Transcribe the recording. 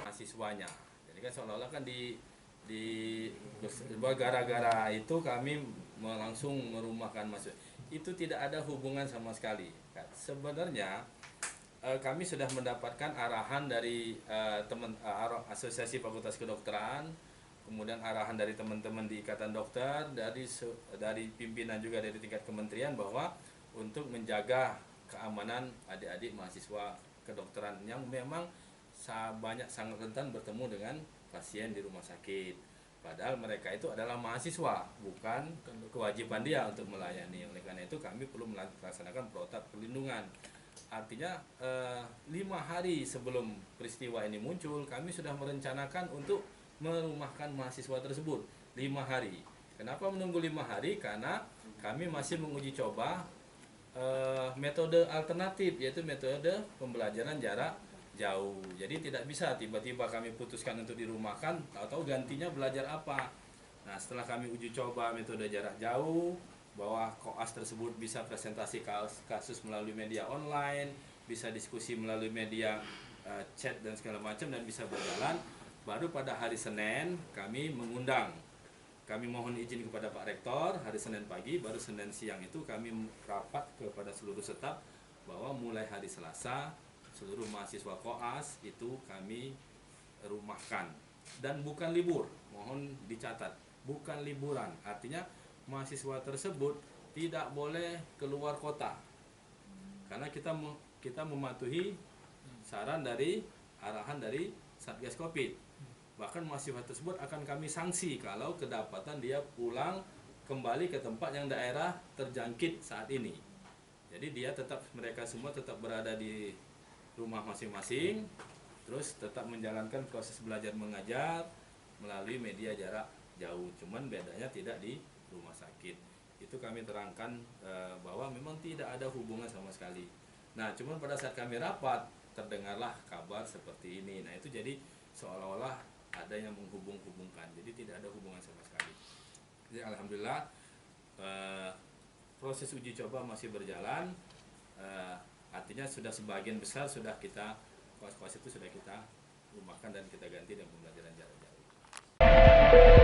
Mahasiswanya. Jadi kan seolah-olah kan di gara-gara itu kami langsung merumahkan mahasiswa. Itu tidak ada hubungan sama sekali. Sebenarnya kami sudah mendapatkan arahan dari Asosiasi Fakultas Kedokteran, kemudian arahan dari teman-teman di Ikatan Dokter, dari pimpinan juga dari tingkat kementerian bahwa untuk menjaga keamanan adik-adik mahasiswa kedokteran yang memang sangat rentan bertemu dengan pasien di rumah sakit. Padahal mereka itu adalah mahasiswa, bukan kewajiban dia untuk melayani. Oleh karena itu kami perlu melaksanakan protap perlindungan. Artinya 5 hari sebelum peristiwa ini muncul, kami sudah merencanakan untuk merumahkan mahasiswa tersebut 5 hari. Kenapa menunggu 5 hari? Karena kami masih menguji coba metode alternatif, yaitu metode pembelajaran jarak jauh. Jadi tidak bisa tiba-tiba kami putuskan untuk dirumahkan atau gantinya belajar apa. Nah, setelah kami uji coba metode jarak jauh, bahwa koas tersebut bisa presentasi kasus melalui media online, bisa diskusi melalui media chat dan segala macam, dan bisa berjalan. Baru pada hari Senin kami mengundang, kami mohon izin kepada Pak Rektor hari Senin pagi, baru Senin siang itu kami rapat kepada seluruh staf bahwa mulai hari Selasa seluruh mahasiswa koas itu kami rumahkan, dan bukan libur, mohon dicatat, bukan liburan. Artinya mahasiswa tersebut tidak boleh keluar kota, karena kita mematuhi saran dari arahan dari Satgas Covid. Bahkan mahasiswa tersebut akan kami sanksi kalau kedapatan dia pulang kembali ke tempat yang daerah terjangkit saat ini. Jadi mereka semua tetap berada di rumah masing-masing, terus tetap menjalankan proses belajar mengajar melalui media jarak jauh. Cuman bedanya tidak di rumah sakit. Itu kami terangkan bahwa memang tidak ada hubungan sama sekali. Nah, cuman pada saat kami rapat terdengarlah kabar seperti ini. Nah, itu jadi seolah-olah ada yang menghubung-hubungkan. Jadi tidak ada hubungan sama sekali. Jadi alhamdulillah proses uji coba masih berjalan. Artinya sudah sebagian besar sudah kita, koas-koas itu sudah kita rumahkan dan kita ganti dengan pembelajaran jarak jauh.